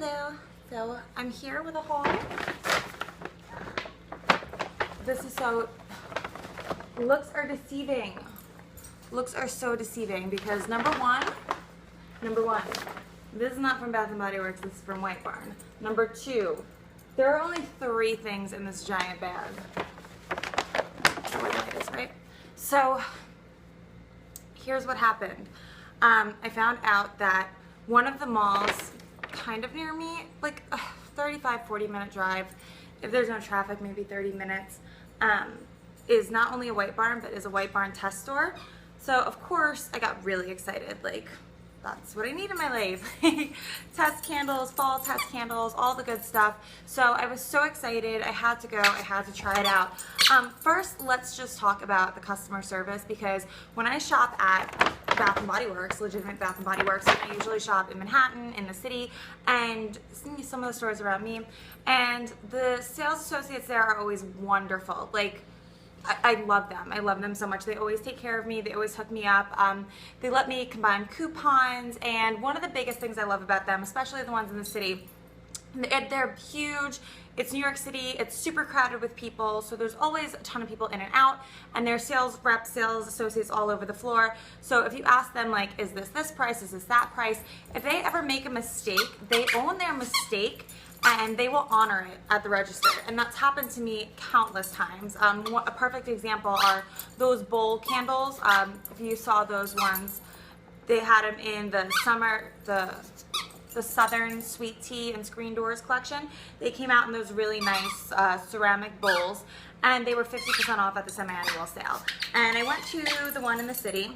Hello. So I'm here with a haul. This is looks are deceiving. Looks are so deceiving because number one, this is not from Bath & Body Works, this is from White Barn. Number two, there are only 3 things in this giant bag. Where the light is, right? So here's what happened. I found out that one of the malls kind of near me, like a 35-40 minute drive, if there's no traffic, maybe 30 minutes, is not only a White Barn, but is a White Barn test store. So of course I got really excited, like that's what I need in my life. Test candles, fall test candles, all the good stuff. So I was so excited, I had to go, I had to try it out. First, let's just talk about the customer service, because when I shop at Bath & Body Works, legitimate Bath & Body Works, and I usually shop in Manhattan, in the city, and some of the stores around me, and the sales associates there are always wonderful. Like, I love them. I love them so much. They always take care of me. They always hook me up. They let me combine coupons, and one of the biggest things I love about them, especially the ones in the city, they're huge. It's New York City. It's super crowded with people, so there's always a ton of people in and out, and there's sales reps, sales associates all over the floor. So if you ask them, like, is this price, is this that price, if they ever make a mistake, they own their mistake, and they will honor it at the register. And that's happened to me countless times. A perfect example are those bowl candles. If you saw those ones, they had them in the summer, the Southern Sweet Tea and Screen Doors collection. They came out in those really nice ceramic bowls, and they were 50% off at the semi-annual sale. And I went to the one in the city,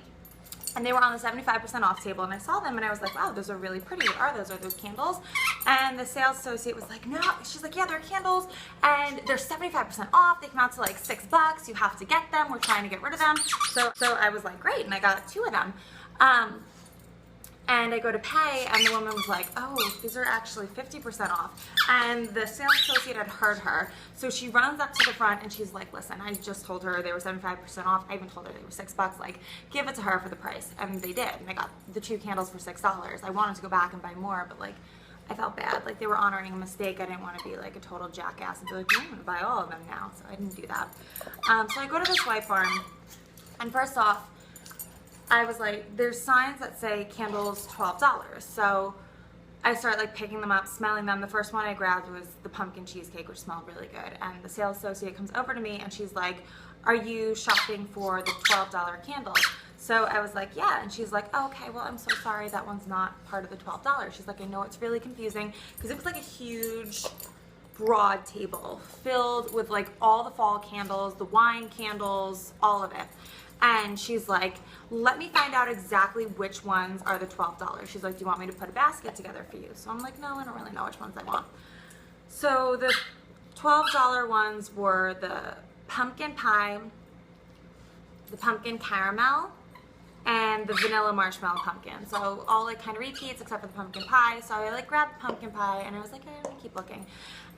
and they were on the 75% off table, and I saw them and I was like, wow, those are really pretty. What are those? Are those candles? And the sales associate was like, no. She's like, yeah, they're candles, and they're 75% off. They come out to like $6. You have to get them. We're trying to get rid of them. So I was like, great, and I got 2 of them. And I go to pay, and the woman was like, oh, these are actually 50% off. And the sales associate had heard her. So she runs up to the front, and she's like, listen, I just told her they were 75% off. I even told her they were $6. Like, give it to her for the price. And they did. And I got the 2 candles for $6. I wanted to go back and buy more, but, like, I felt bad. Like, they were honoring a mistake. I didn't want to be, like, a total jackass and be like, I'm going to buy all of them now. So I didn't do that. So I go to this White Barn, and first off, I was like, there's signs that say candles $12. So I start like picking them up, smelling them. The first one I grabbed was the pumpkin cheesecake, which smelled really good. And the sales associate comes over to me and she's like, are you shopping for the $12 candles? So I was like, yeah. And she's like, oh, okay, well, I'm so sorry. That one's not part of the $12. She's like, I know it's really confusing, because it was like a huge, broad table filled with like all the fall candles, the wine candles, all of it. And she's like, let me find out exactly which ones are the $12. She's like, do you want me to put a basket together for you? So I'm like, no, I don't really know which ones I want. So the $12 ones were the pumpkin pie, the pumpkin caramel, and the vanilla marshmallow pumpkin. So all like kind of repeats except for the pumpkin pie. So I like grabbed the pumpkin pie, and I was like, I'm gonna keep looking.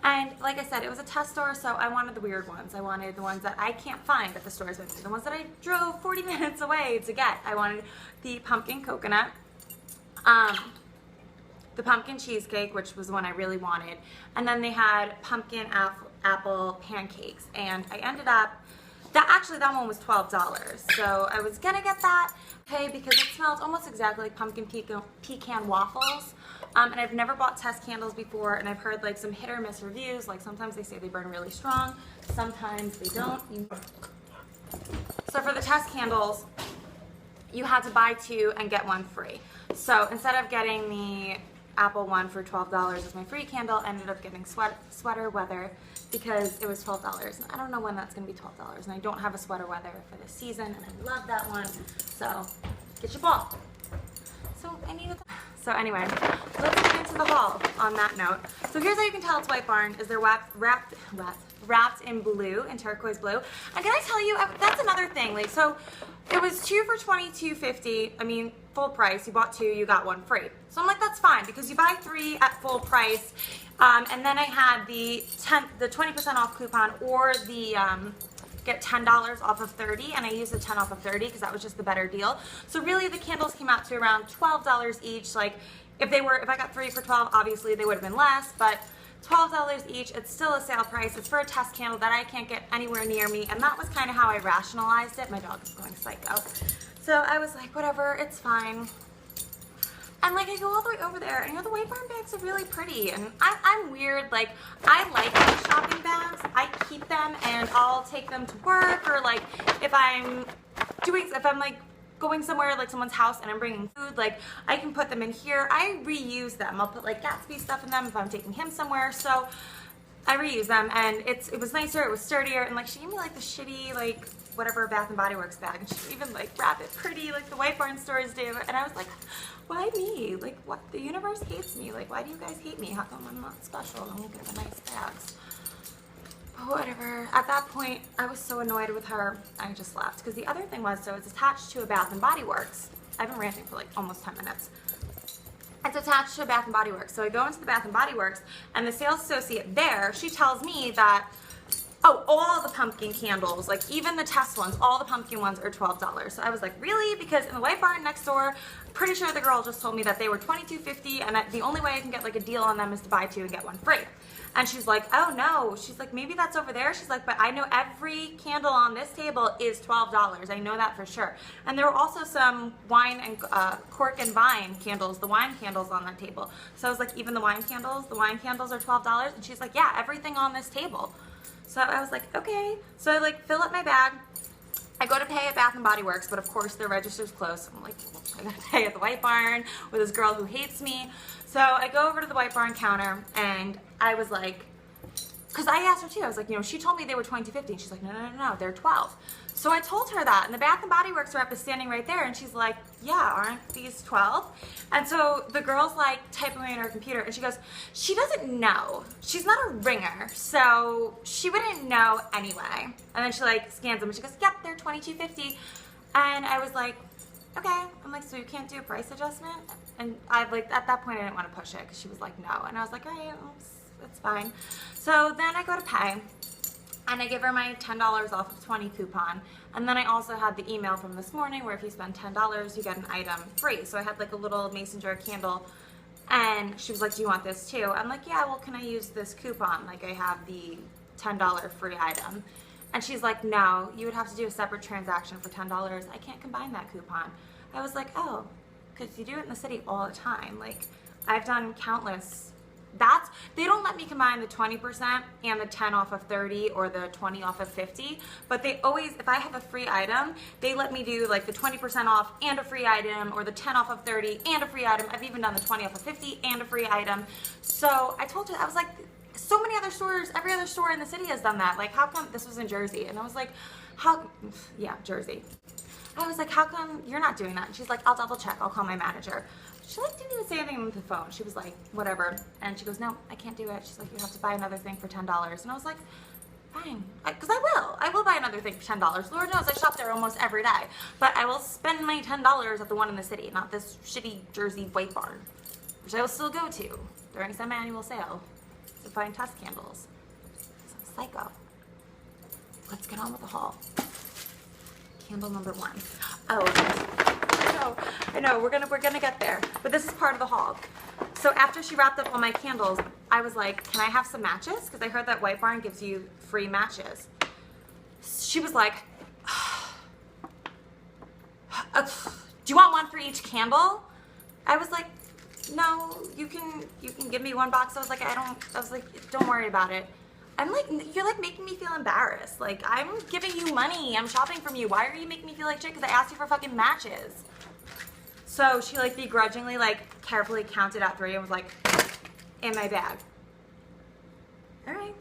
And like I said, it was a test store, so I wanted the weird ones. I wanted the ones that I can't find at the stores with me, the ones that I drove 40 minutes away to get. I wanted the pumpkin coconut, the pumpkin cheesecake, which was the one I really wanted, and then they had pumpkin apple pancakes. And I ended up, that one was $12. So I was gonna get that, okay, because it smells almost exactly like pumpkin pecan waffles. And I've never bought test candles before, and I've heard like some hit or miss reviews. Like sometimes they say they burn really strong, sometimes they don't. So for the test candles, you had to buy 2 and get 1 free. So instead of getting the apple one for $12 as my free candle, I ended up getting sweater weather because it was $12. And I don't know when that's gonna be $12, and I don't have a sweater weather for this season, and I love that one. So get your ball. So I needed that. So anyway, let's get into the haul on that note. So here's how you can tell it's White Barn, is they're wrapped in blue, in turquoise blue. And can I tell you, that's another thing. Like, so it was 2 for $22.50. I mean, full price. You bought 2, you got 1 free. So I'm like, that's fine, because you buy 3 at full price. And then I had the 20% off coupon, or the get $10 off of 30, and I used the 10 off of 30 because that was just the better deal. So really the candles came out to around $12 each. Like, If I got 3 for $12, obviously they would have been less, but $12 each, it's still a sale price. It's for a test candle that I can't get anywhere near me, and that was kind of how I rationalized it. My dog is going psycho. So I was like, whatever, it's fine. And like I go all the way over there, and the White Barn bags are really pretty. And I'm weird, like I like these shopping bags. I keep them and I'll take them to work, or like if I'm like going somewhere like someone's house and I'm bringing food, like I can put them in here. I reuse them. I'll put like Gatsby stuff in them if I'm taking him somewhere. So I reuse them, and it was nicer, it was sturdier, and like she gave me like the shitty like whatever Bath and Body Works bag, and she even like wrap it pretty like the White Barn stores do, and I was like, why me? Like what? The universe hates me. Like why do you guys hate me? How come I'm not special? I'm looking at the nice bags. But whatever. At that point, I was so annoyed with her, I just left. Because the other thing was, so it's attached to a Bath and Body Works. I've been ranting for like almost 10 minutes. It's attached to a Bath and Body Works. So I go into the Bath and Body Works, and the sales associate there, she tells me that, oh, all the pumpkin candles, like even the test ones, all the pumpkin ones are $12. So I was like, really? Because in the White Barn next door, I'm pretty sure the girl just told me that they were $22.50, and that the only way I can get like a deal on them is to buy 2 and get 1 free. And she's like, oh no. She's like, maybe that's over there. She's like, but I know every candle on this table is $12. I know that for sure. And there were also some wine and cork and vine candles, the wine candles on that table. So I was like, even the wine candles are $12. And she's like, yeah, everything on this table. So I was like, okay. So I like fill up my bag. I go to pay at Bath and Body Works, but of course their register's closed. So I'm like, well, I gotta pay at the White Barn with this girl who hates me. So I go over to the White Barn counter, and I was like, because I asked her too, I was like, she told me they were $22.50, and she's like, no, they're $12. So I told her that, and the Bath and Body Works rep is standing right there, and she's like, yeah, aren't these $12? And so the girl's like typing away on her computer, and she goes, she doesn't know. She's not a ringer, so she wouldn't know anyway. And then she like scans them, and she goes, yep, they're $22.50. And I was like, okay. I'm like, so you can't do a price adjustment? And I like at that point I didn't want to push it because she was like, no. And I was like, all right, it's fine. So then I go to pay, and I give her my $10 off of 20 coupon. And then I also had the email from this morning where if you spend $10, you get an item free. So I had like a little mason jar candle, and she was like, do you want this too? I'm like, yeah, well, can I use this coupon? Like I have the $10 free item. And she's like, no, you would have to do a separate transaction for $10. I can't combine that coupon. I was like, oh, because you do it in the city all the time. Like I've done countless. They don't let me combine the 20% and the 10 off of 30 or the 20 off of 50, but they always, if I have a free item, they let me do like the 20% off and a free item, or the 10 off of 30 and a free item. I've even done the 20 off of 50 and a free item. So I told her, I was like, so many other stores, every other store in the city has done that. Like how come, this was in Jersey, and I was like, yeah, Jersey. I was like, how come you're not doing that? And she's like, I'll double check, I'll call my manager. She like didn't even say anything on the phone. She was like, whatever. And she goes, no, I can't do it. She's like, you have to buy another thing for $10. And I was like, fine, because I will buy another thing for $10. Lord knows I shop there almost every day. But I will spend my $10 at the one in the city, not this shitty Jersey White Barn, which I will still go to during some annual sale to find test candles. I'm psycho. Let's get on with the haul. Candle number 1. Oh, I know, we're gonna get there, but this is part of the haul. So after she wrapped up all my candles, I was like, can I have some matches? Because I heard that White Barn gives you free matches. She was like, do you want one for each candle? I was like, no, you can give me one box. I was like, don't worry about it. I'm like, you're like making me feel embarrassed. Like, I'm giving you money. I'm shopping from you. Why are you making me feel like shit? Because I asked you for fucking matches. So she like begrudgingly like carefully counted out 3 and was like, in my bag. All right.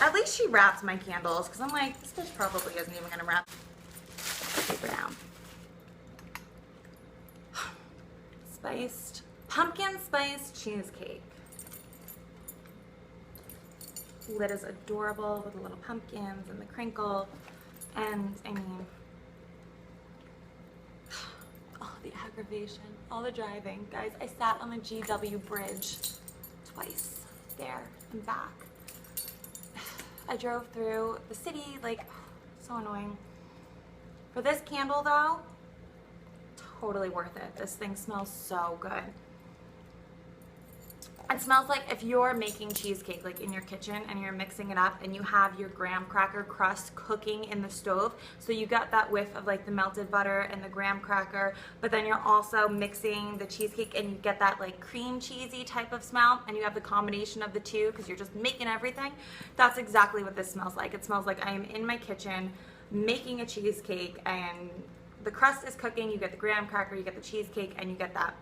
At least she wrapped my candles, because I'm like, this bitch probably isn't even gonna wrap paper down. Pumpkin spiced cheesecake. Lid is adorable with the little pumpkins and the crinkle, and I mean, all the aggravation, all the driving. Guys, I sat on the GW bridge twice, there and back. I drove through the city, like, so annoying. For this candle though, totally worth it. This thing smells so good. It smells like if you're making cheesecake like in your kitchen and you're mixing it up and you have your graham cracker crust cooking in the stove, so you got that whiff of like the melted butter and the graham cracker, but then you're also mixing the cheesecake and you get that like cream cheesy type of smell, and you have the combination of the two because you're just making everything. That's exactly what this smells like. It smells like I am in my kitchen making a cheesecake and the crust is cooking, you get the graham cracker, you get the cheesecake, and you get that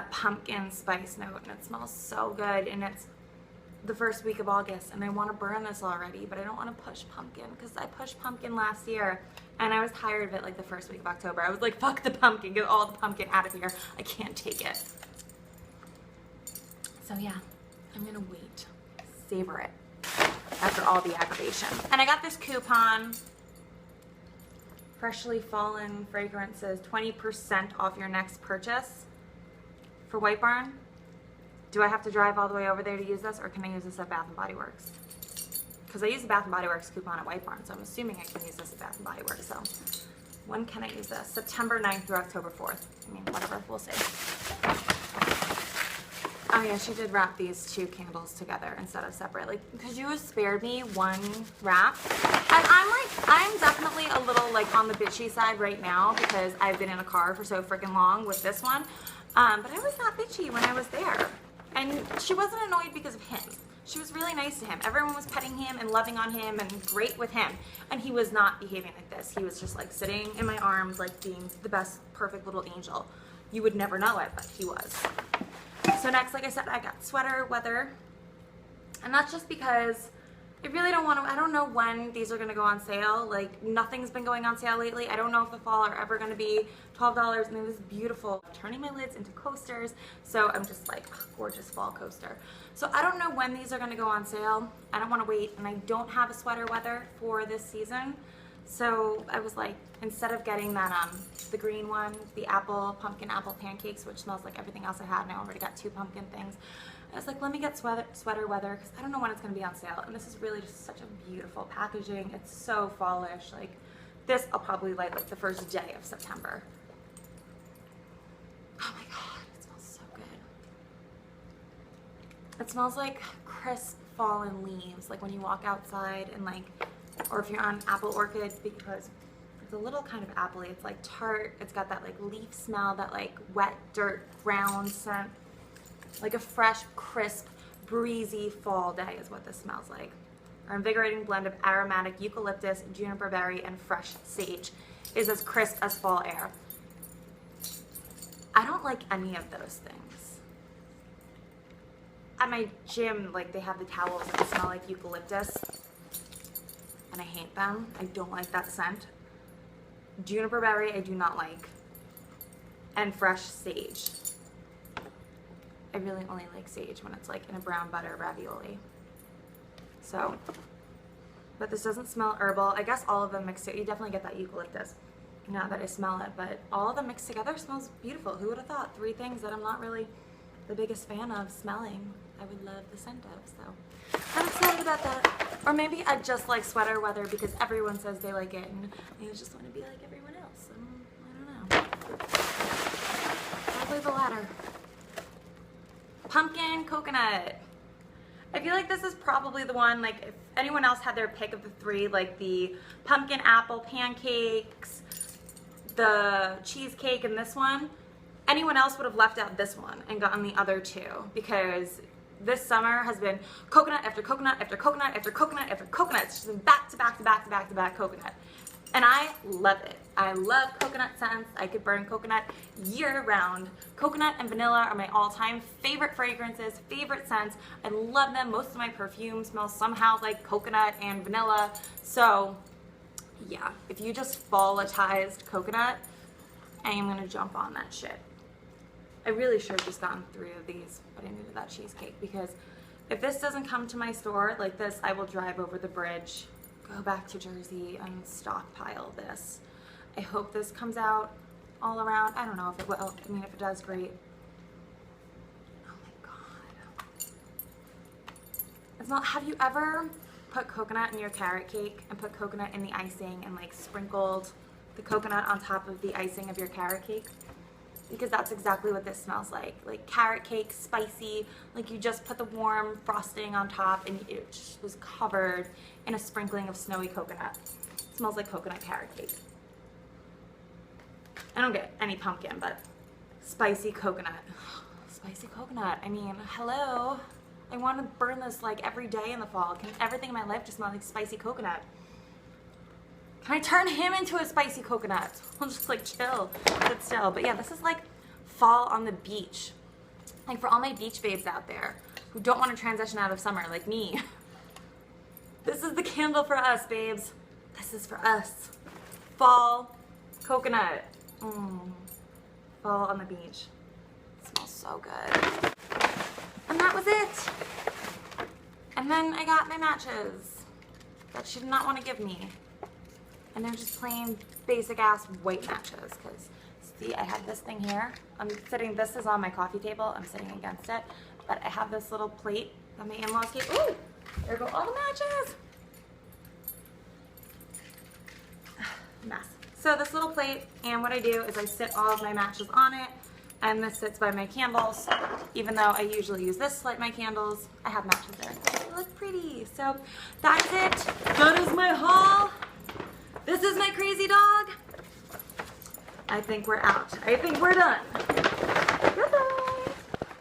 pumpkin spice note, and it smells so good. And it's the first week of August and I want to burn this already, but I don't want to push pumpkin because I pushed pumpkin last year and I was tired of it like the first week of October. I was like, fuck the pumpkin, get all the pumpkin out of here. I can't take it. So yeah, I'm gonna wait, savor it after all the aggravation. And I got this coupon, Freshly Fallen Fragrances, 20% off your next purchase for White Barn. Do I have to drive all the way over there to use this, or can I use this at Bath & Body Works? Because I use the Bath & Body Works coupon at White Barn, so I'm assuming I can use this at Bath & Body Works. So when can I use this? September 9th through October 4th. I mean, whatever, we'll see. Oh yeah, she did wrap these two candles together instead of separate. Like, could you have spared me one wrap? And I'm definitely a little like on the bitchy side right now because I've been in a car for so freaking long with this one. But I was not bitchy when I was there. And she wasn't annoyed because of him. She was really nice to him. Everyone was petting him and loving on him and great with him. And he was not behaving like this. He was just like sitting in my arms, like being the best, perfect little angel. You would never know it, but he was. So next, like I said, I got sweater weather. And that's just because I really don't want to, I don't know when these are going to go on sale. Like, nothing's been going on sale lately. I don't know if the fall are ever going to be $12. And it was beautiful. Turning my lids into coasters. So I'm just like, oh, gorgeous fall coaster. So I don't know when these are going to go on sale. I don't want to wait. And I don't have a sweater weather for this season. So I was like, instead of getting that, the green one, the pumpkin apple pancakes, which smells like everything else I had, and I already got 2 pumpkin things. I was like, let me get sweater weather, because I don't know when it's going to be on sale. And this is really just such a beautiful packaging. It's so fallish. Like, this I'll probably light like the first day of September. Oh my God, it smells so good. It smells like crisp fallen leaves, like when you walk outside and like, or if you're on apple orchard, because it's a little kind of appley. It's like tart. It's got that like leaf smell, that like wet dirt ground scent. Like a fresh, crisp, breezy fall day is what this smells like. Our invigorating blend of aromatic eucalyptus, juniper berry, and fresh sage is as crisp as fall air. I don't like any of those things. At my gym, like, they have the towels that smell like eucalyptus, and I hate them. I don't like that scent. Juniper berry, I do not like. And fresh sage. I really only like sage when it's like in a brown butter ravioli. So, but this doesn't smell herbal. I guess all of them mixed together, you definitely get that eucalyptus now that I smell it, but all of them mixed together smells beautiful. Who would have thought? 3 things that I'm not really the biggest fan of smelling, I would love the scent of, so I'm excited about that. Or maybe I just like sweater weather because everyone says they like it, and I just want to be like everyone else. I don't know. Probably the latter. Pumpkin coconut. I feel like this is probably the one, like, if anyone else had their pick of the 3, like the pumpkin apple pancakes, the cheesecake, and this one, anyone else would have left out this one and gotten the other 2, because this summer has been coconut after coconut after coconut after coconut after coconut. It's just been back to back to back to back to back coconut. And I love it. I love coconut scents. I could burn coconut year round. Coconut and vanilla are my all-time favorite fragrances, favorite scents. I love them. Most of my perfume smells somehow like coconut and vanilla. So yeah, if you just volatilized coconut, I am gonna jump on that shit. I really should have just gotten 3 of these, but I needed that cheesecake, because if this doesn't come to my store like this, I will drive over the bridge, go back to Jersey, and stockpile this. I hope this comes out all around. I don't know if it will. I mean, if it does, great. Oh my God. It's not, have you ever put coconut in your carrot cake and put coconut in the icing and like sprinkled the coconut on top of the icing of your carrot cake? because that's exactly what this smells like carrot cake, spicy, like you just put the warm frosting on top and it just was covered in a sprinkling of snowy coconut. It smells like coconut carrot cake. I don't get any pumpkin, but spicy coconut. Spicy coconut, I mean, hello. I want to burn this like every day in the fall. Can everything in my life just smell like spicy coconut? Can I turn him into a spicy coconut? We'll just like chill, sit still. But yeah, this is like fall on the beach. Like for all my beach babes out there who don't want to transition out of summer like me. This is the candle for us, babes. This is for us. Fall coconut. Fall on the beach. It smells so good. And that was it. And then I got my matches that she did not want to give me. And they're just plain basic ass white matches. Because see, I have this thing here. This is on my coffee table. I'm sitting against it. But I have this little plate that my in-laws gave. Ooh, there go all the matches. Mess. So this little plate, and what I do is I sit all of my matches on it, and this sits by my candles. Even though I usually use this to light my candles, I have matches there. They look pretty. So that's it. That is my haul. This is my crazy dog. I think we're out. I think we're done.